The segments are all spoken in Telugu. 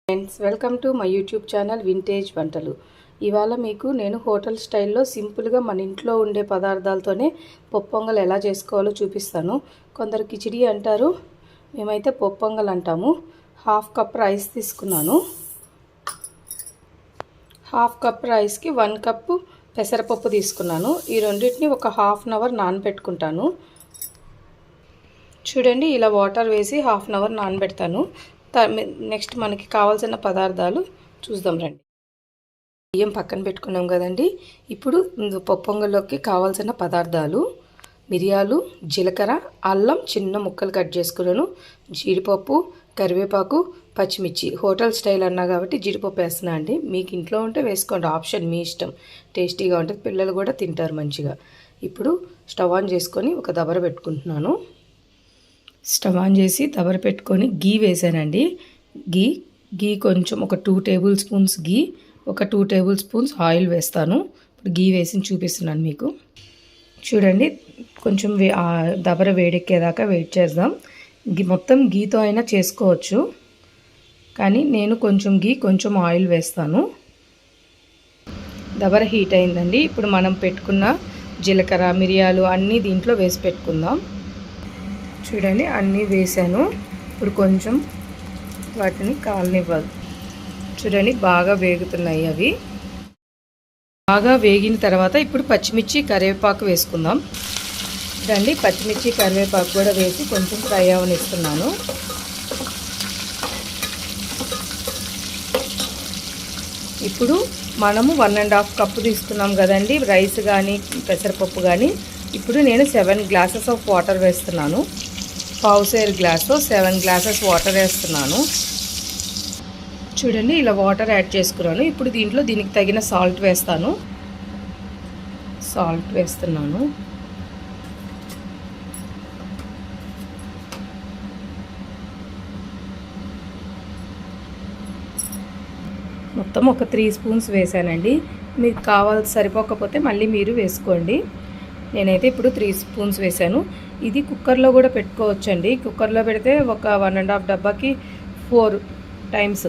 Friends, welcome to my YouTube channel vintage వంటలు. ఇవాళ మీకు నేను హోటల్ స్టైల్లో సింపుల్గా మన ఇంట్లో ఉండే పదార్థాలతోనే పప్పు పొంగల్ ఎలా చేసుకోవాలో చూపిస్తాను. కొందరు కిచిడి అంటారు, మేమైతే పప్పు పొంగల్ అంటాము. హాఫ్ కప్ రైస్ తీసుకున్నాను. హాఫ్ కప్ రైస్కి 1 కప్పు పెసరపప్పు తీసుకున్నాను. ఈ రెండింటిని ఒక హాఫ్ అన్ అవర్ నానబెట్టుకుంటాను. చూడండి, ఇలా వాటర్ వేసి హాఫ్ అన్ అవర్ నానబెడతాను. నెక్స్ట్ మనకి కావాల్సిన పదార్థాలు చూద్దాం రండి. బియ్యం పక్కన పెట్టుకున్నాం కదండి. ఇప్పుడు పప్పు పొంగల్లోకి కావాల్సిన పదార్థాలు: మిరియాలు, జీలకర్ర, అల్లం చిన్న ముక్కలు కట్ చేసుకున్నాను, జీడిపప్పు, కరివేపాకు, పచ్చిమిర్చి. హోటల్ స్టైల్ అన్నా కాబట్టి జీడిపప్పు వేస్తున్నా అండి. మీకు ఇంట్లో ఉంటే వేసుకోండి, ఆప్షన్ మీ ఇష్టం. టేస్టీగా ఉంటుంది, పిల్లలు కూడా తింటారు మంచిగా. ఇప్పుడు స్టవ్ ఆన్ చేసుకొని ఒక దబర పెట్టుకుంటున్నాను. స్టవ్ ఆన్ చేసి దబర పెట్టుకొని గీ వేసానండి. గీ కొంచెం ఒక 2 టేబుల్ స్పూన్స్ గీ, ఒక 2 టేబుల్ స్పూన్స్ ఆయిల్ వేస్తాను. ఇప్పుడు గీ వేసి చూపిస్తున్నాను మీకు. చూడండి, కొంచెం దబర వేడెక్కేదాకా వెయిట్ చేద్దాం. మొత్తం గీతో అయినా చేసుకోవచ్చు, కానీ నేను కొంచెం గీ కొంచెం ఆయిల్ వేస్తాను. దబర హీట్ అయిందండి. ఇప్పుడు మనం పెట్టుకున్న జీలకర్ర, మిరియాలు అన్నీ దీంట్లో వేసి పెట్టుకుందాం. చూడండి, అన్నీ వేసాను. ఇప్పుడు కొంచెం వాటిని కాలనివ్వాలి. చూడండి, బాగా వేగుతున్నాయి అవి. బాగా వేగిన తర్వాత ఇప్పుడు పచ్చిమిర్చి, కరివేపాకు వేసుకుందాం. చూడండి, పచ్చిమిర్చి, కరివేపాకు కూడా వేసి కొంచెం ఫ్రై అవనిస్తున్నాను. ఇప్పుడు మనము 1.5 కప్పు తీసుకున్నాం కదండి రైస్ కానీ పెసరపప్పు కానీ. ఇప్పుడు నేను 7 గ్లాసెస్ ఆఫ్ వాటర్ వేస్తున్నాను. పావుసేరు గ్లాస్తో 7 గ్లాసెస్ వాటర్ వేస్తున్నాను. చూడండి, ఇలా వాటర్ యాడ్ చేసుకున్నాను. ఇప్పుడు దీనికి తగిన సాల్ట్ వేస్తాను. సాల్ట్ వేస్తున్నాను. మొత్తం ఒక 3 స్పూన్స్ వేసానండి. మీకు సరిపోకపోతే మళ్ళీ మీరు వేసుకోండి. నేనైతే ఇప్పుడు 3 స్పూన్స్ వేసాను. ఇది కుక్కర్లో కూడా పెట్టుకోవచ్చండి. కుక్కర్లో పెడితే ఒక 1.5 డబ్బాకి 4 టైమ్స్,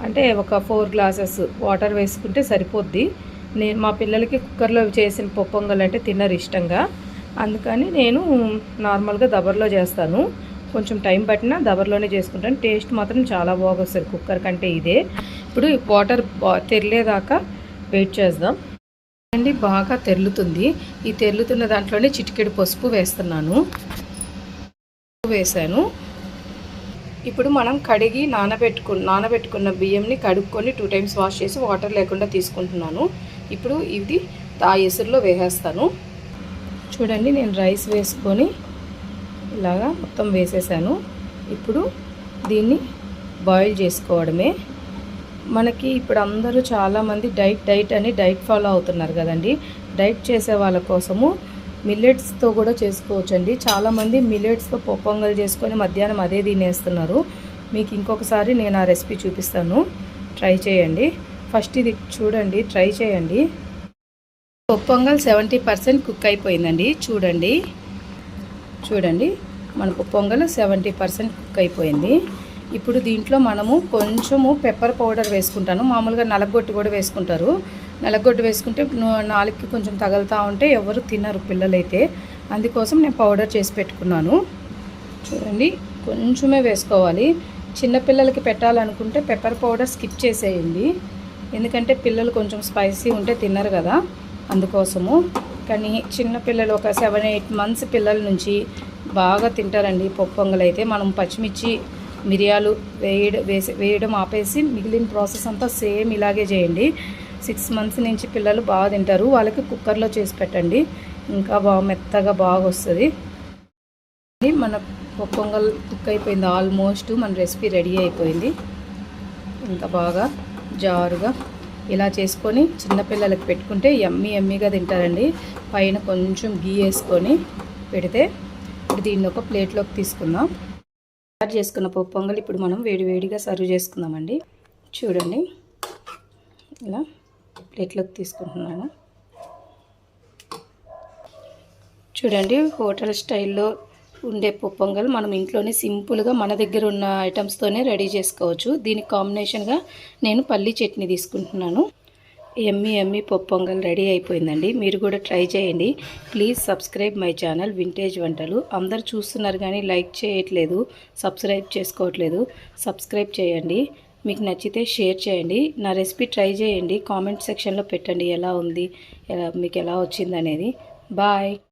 అంటే ఒక 4 గ్లాసెస్ వాటర్ వేసుకుంటే సరిపోద్ది. మా పిల్లలకి కుక్కర్లో చేసిన పప్పు పొంగల్ అంటే తిన్నరు ఇష్టంగా, అందుకని నేను నార్మల్గా దబర్లో చేస్తాను. కొంచెం టైం పట్టినా దబర్లోనే చేసుకుంటాను. టేస్ట్ మాత్రం చాలా బాగా వస్తుంది కుక్కర్ కంటే ఇదే. ఇప్పుడు వాటర్ తెరలేదాకా వెయిట్ చేద్దాం అండి. బాగా తెరులుతుంది. ఈ తెరులుతున్న దాంట్లోనే చిటికెడు పసుపు వేస్తున్నాను. వేసాను. ఇప్పుడు మనం కడిగి నానబెట్టుకున్న బియ్యంని కడుక్కొని 2 టైమ్స్ వాష్ చేసి వాటర్ లేకుండా తీసుకుంటున్నాను. ఇప్పుడు ఇది ఆ ఎసురులో వేసేస్తాను. చూడండి, నేను రైస్ వేసుకొని ఇలాగా మొత్తం వేసేసాను. ఇప్పుడు దీన్ని బాయిల్ చేసుకోవడమే. మనకి ఇప్పుడు అందరూ చాలామంది డైట్ అని డైట్ ఫాలో అవుతున్నారు కదండి. డైట్ చేసే వాళ్ళ కోసము మిల్లెట్స్తో కూడా చేసుకోవచ్చండి. చాలామంది మిల్లెట్స్తో పప్పు పొంగల్ చేసుకొని మధ్యాహ్నం అదే తినేస్తున్నారు. మీకు ఇంకొకసారి నేను ఆ రెసిపీ చూపిస్తాను, ట్రై చేయండి. ఫస్ట్ ఇది చూడండి, ట్రై చేయండి. పప్పు పొంగల్ 70% కుక్ అయిపోయిందండి. చూడండి, మన పప్పు పొంగల్ 70% కుక్ అయిపోయింది. ఇప్పుడు దీంట్లో మనము కొంచెము పెప్పర్ పౌడర్ వేసుకుంటాను. మామూలుగా నలగొట్టు కూడా వేసుకుంటారు. నలగొట్టు వేసుకుంటే నాలుగుకి కొంచెం తగులుతూ ఉంటే ఎవరు తినరు పిల్లలైతే, అందుకోసం నేను పౌడర్ చేసి పెట్టుకున్నాను. చూడండి, కొంచెమే వేసుకోవాలి. చిన్నపిల్లలకి పెట్టాలనుకుంటే పెప్పర్ పౌడర్ స్కిప్ చేసేయండి, ఎందుకంటే పిల్లలు కొంచెం స్పైసీ ఉంటే తినరు కదా, అందుకోసము. కానీ చిన్నపిల్లలు ఒక 7-8 మంత్స్ పిల్లల నుంచి బాగా తింటారండి పప్పు పొంగల్ అయితే. మనం పచ్చిమిర్చి, మిరియాలు వేయడం ఆపేసి మిగిలిన ప్రాసెస్ అంతా సేమ్ ఇలాగే చేయండి. 6 మంత్స్ నుంచి పిల్లలు బాగా తింటారు. వాళ్ళకి కుక్కర్లో చేసి పెట్టండి, ఇంకా మెత్తగా బాగా వస్తుంది. మన పప్పు పొంగల్ కుక్ అయిపోయింది ఆల్మోస్ట్. మన రెసిపీ రెడీ అయిపోయింది. ఇంకా బాగా జారుగా ఇలా చేసుకొని చిన్నపిల్లలకి పెట్టుకుంటే ఎమ్మీగా తింటారండి. పైన కొంచెం గీ వేసుకొని పెడితే. ఇప్పుడు దీన్ని ఒక ప్లేట్లోకి తీసుకుందాం. తయారు చేసుకున్న పప్పు పొంగల్ ఇప్పుడు మనం వేడివేడిగా సర్వ్ చేసుకుందామండి. చూడండి, ఇలా ప్లేట్లోకి తీసుకుంటున్నాను. చూడండి, హోటల్ స్టైల్లో ఉండే పొంగల్ మనం ఇంట్లోనే సింపుల్గా మన దగ్గర ఉన్న ఐటమ్స్తోనే రెడీ చేసుకోవచ్చు. దీనికి కాంబినేషన్గా నేను పల్లీ చట్నీ తీసుకుంటున్నాను. ఎమ్మి ఎమ్మి పొంగల్ రెడీ అయిపోయిందండి. మీరు కూడా ట్రై చేయండి. Please subscribe my channel vintage వంటలు. అందరు చూస్తున్నారు కానీ లైక్ చేయట్లేదు, సబ్స్క్రైబ్ చేసుకోవట్లేదు. సబ్స్క్రైబ్ చేయండి. మీకు నచ్చితే షేర్ చేయండి. నా రెసిపీ ట్రై చేయండి. కామెంట్ సెక్షన్లో పెట్టండి ఎలా ఉంది, మీకు ఎలా వచ్చింది అనేది. బాయ్.